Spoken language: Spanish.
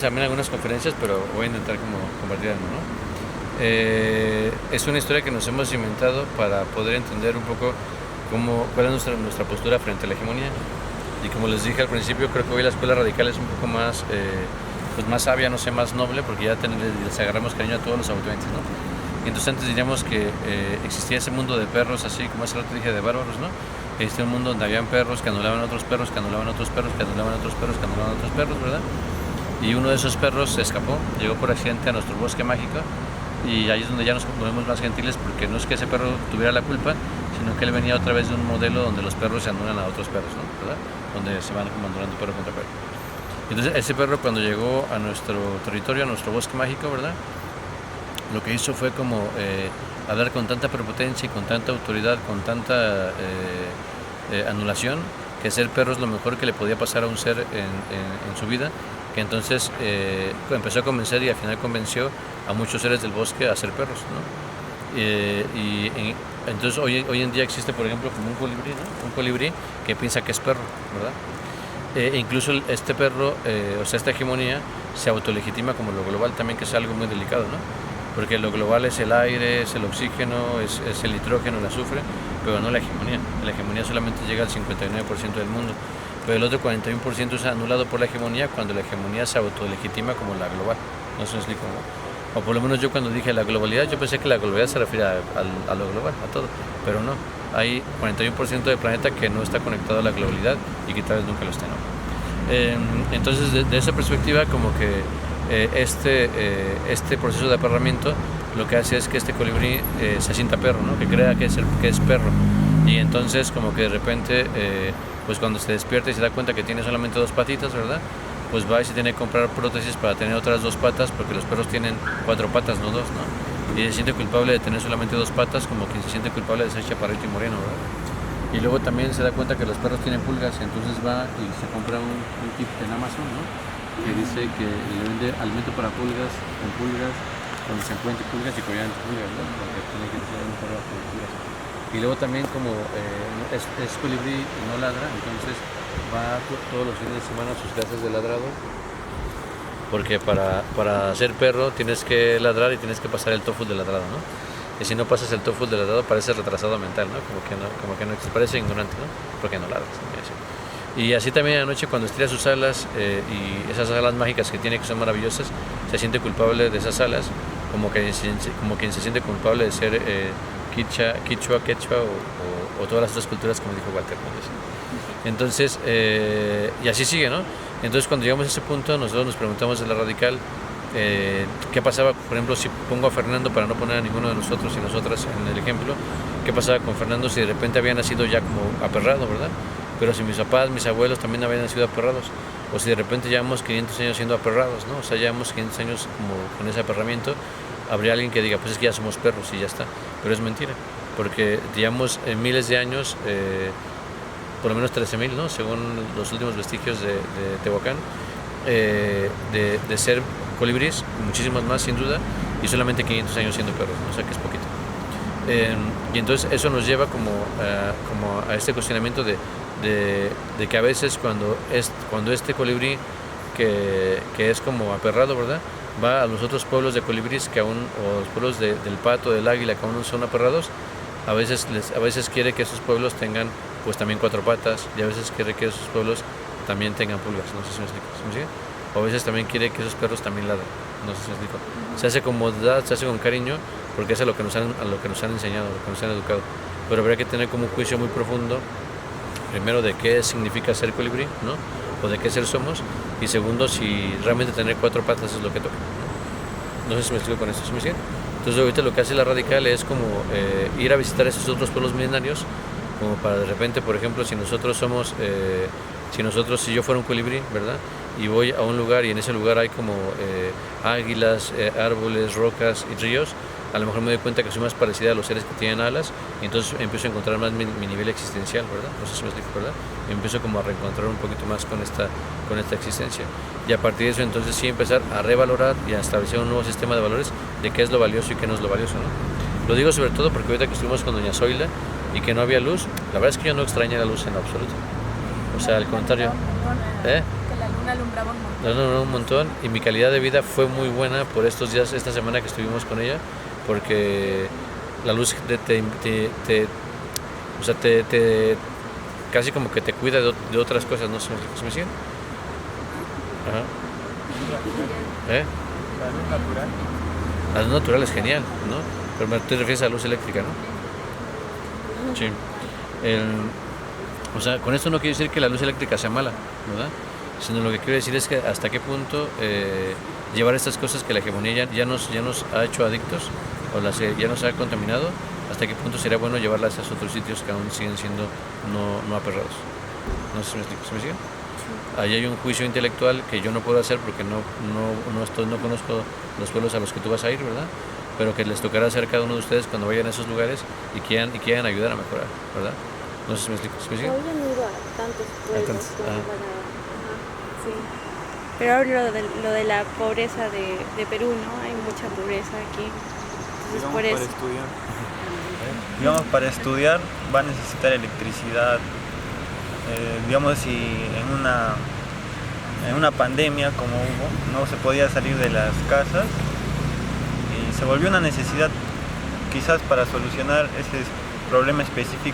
También algunas conferencias, pero voy a intentar como compartir algo, ¿no? Es una historia que nos hemos inventado para poder entender un poco cuál es nuestra postura frente a la hegemonía. Y como les dije al principio, creo que hoy la escuela radical es un poco más, pues más sabia, no sé, más noble, porque ya les agarramos cariño a todos los autómatas, ¿no? Y entonces antes diríamos que existía ese mundo de perros, así como hace rato dije, de bárbaros, ¿no? Existía un mundo donde habían perros que anulaban a otros perros, que anulaban a otros perros, que anulaban a otros perros, que anulaban a otros perros, ¿verdad? Y uno de esos perros se escapó, llegó por accidente a nuestro bosque mágico, y ahí es donde ya nos volvemos más gentiles, porque no es que ese perro tuviera la culpa, sino que él venía otra vez de un modelo donde los perros se anulan a otros perros, ¿no? ¿Verdad? Donde se van como anulando perro contra perro. Entonces ese perro, cuando llegó a nuestro territorio, a nuestro bosque mágico, ¿verdad?, lo que hizo fue como hablar con tanta prepotencia y con tanta autoridad, con tanta anulación, que ser perro es lo mejor que le podía pasar a un ser en su vida, que entonces empezó a convencer y al final convenció a muchos seres del bosque a ser perros, ¿no? Entonces hoy en día existe, por ejemplo, como un colibrí, ¿no? Un colibrí que piensa que es perro, ¿verdad? Incluso este perro, o sea, esta hegemonía se autolegitima como lo global también, que es algo muy delicado, ¿no? Porque lo global es el aire, es el oxígeno, es el nitrógeno, el azufre, pero no la hegemonía. La hegemonía solamente llega al 59% del mundo, pero el otro 41% es anulado por la hegemonía cuando la hegemonía se autolegitima como la global. No sé si me explico, ¿no? O por lo menos yo cuando dije la globalidad, yo pensé que la globalidad se refiere a lo global, a todo, pero no. Hay 41% del planeta que no está conectado a la globalidad y que tal vez nunca lo esté, ¿no? Entonces, de esa perspectiva, como que este proceso de aperramiento lo que hace es que este colibrí se sienta perro, ¿no? Que crea que es perro, y entonces como que de repente pues cuando se despierta y se da cuenta que tiene solamente dos patitas, ¿verdad?, pues va y se tiene que comprar prótesis para tener otras dos patas, porque los perros tienen cuatro patas, no dos, ¿no? Y se siente culpable de tener solamente dos patas, como quien se siente culpable de ser chaparrito y moreno, ¿verdad? Y luego también se da cuenta que los perros tienen pulgas, entonces va y se compra un kit en Amazon, ¿no?, que dice que le vende alimento para pulgas, con pulgas, con 50 pulgas y collar pulgas, ¿no? Porque tiene que ser un perro con pulgas. Y luego también como es colibrí y no ladra, entonces va todos los fines de semana a sus clases de ladrado, porque para ser perro tienes que ladrar y tienes que pasar el TOEFL de ladrado, ¿no? Y si no pasas el TOEFL de ladrado pareces retrasado mental, ¿no? Como que no te parece ignorante, ¿no? Porque no ladras, ¿no? Y así también anoche cuando estira sus alas y esas alas mágicas que tiene, que son maravillosas, se siente culpable de esas alas, como quien se siente culpable de ser quichua, quechua o todas las otras culturas, como dijo Walter, ¿no? Entonces, y así sigue, ¿no? Entonces cuando llegamos a ese punto, nosotros nos preguntamos de la radical, ¿qué pasaba, por ejemplo, si pongo a Fernando, para no poner a ninguno de nosotros y nosotras en el ejemplo, qué pasaba con Fernando si de repente había nacido ya como aperrado, ¿verdad? Pero si mis papás, mis abuelos también habían sido aperrados, o si de repente llevamos 500 años siendo aperrados, ¿no? O sea, llevamos 500 años como con ese aperramiento, habría alguien que diga, pues es que ya somos perros y ya está, pero es mentira, porque llevamos miles de años, por lo menos 13.000, ¿no?, según los últimos vestigios de Tehuacán, de ser colibríes, muchísimos más sin duda, y solamente 500 años siendo perros, ¿no? O sea que es poquito. Y entonces eso nos lleva como a este cuestionamiento de que a veces cuando este colibrí que es como aperrado, ¿verdad?, va a los otros pueblos de colibríes que aún, o los pueblos del pato, del águila, que aún no son aperrados, a veces quiere que esos pueblos tengan pues también cuatro patas, y a veces quiere que esos pueblos también tengan pulgas, no sé si me explico, ¿sí me sigue? O a veces también quiere que esos perros también ladren, no sé si me explico. Se hace con bondad, se hace con cariño, porque es a lo que nos han enseñado, a lo que nos han educado, pero habría que tener como un juicio muy profundo, primero de qué significa ser colibrí, ¿no?, o de qué ser somos, y segundo, si realmente tener cuatro patas es lo que toca, ¿no? No sé si me explico con esto, ¿sí me sigue? Entonces ahorita lo que hace la radical es como ir a visitar esos otros pueblos milenarios, como para de repente, por ejemplo, si yo fuera un colibrí, ¿verdad?, y voy a un lugar y en ese lugar hay como águilas, árboles, rocas y ríos, a lo mejor me doy cuenta que soy más parecida a los seres que tienen alas, y entonces empiezo a encontrar más mi nivel existencial, ¿verdad? No sé si me explico, ¿verdad? Y empiezo como a reencontrar un poquito más con esta existencia. Y a partir de eso, entonces sí empezar a revalorar y a establecer un nuevo sistema de valores de qué es lo valioso y qué no es lo valioso, ¿no? Lo digo sobre todo porque ahorita que estuvimos con doña Zoila y que no había luz, la verdad es que yo no extrañé la luz en lo absoluto. O sea, al contrario. Que la luna alumbraba un montón. La alumbraba un montón y mi calidad de vida fue muy buena por estos días, esta semana que estuvimos con ella, porque la luz o sea, casi como que te cuida de otras cosas, ¿no? ¿Se me siguen? Ajá. ¿Eh? La luz natural. La luz natural es genial, ¿no? Pero te refieres a la luz eléctrica, ¿no? Sí. O sea, con esto no quiere decir que la luz eléctrica sea mala, ¿verdad? Sino lo que quiero decir es que hasta qué punto llevar estas cosas que la hegemonía ya nos ha hecho adictos o ya nos ha contaminado, hasta qué punto sería bueno llevarlas a esos otros sitios que aún siguen siendo no aperrados. No sé si me explico. ¿Se me sigue? Ahí hay un juicio intelectual que yo no puedo hacer porque no conozco los pueblos a los que tú vas a ir, ¿verdad? Pero que les tocará hacer a cada uno de ustedes cuando vayan a esos lugares y quieran ayudar a mejorar, ¿verdad? No sé si me explico. ¿Se me sigue? Hoy han ido a tantos pueblos como Ajá. sí. Pero hablo lo de la pobreza de Perú, ¿no? Hay mucha pobreza aquí. Entonces Digamos, por eso. para estudiar. Digamos, para estudiar va a necesitar electricidad. Digamos, si en una pandemia como hubo, no se podía salir de las casas y se volvió una necesidad quizás para solucionar ese problema específico.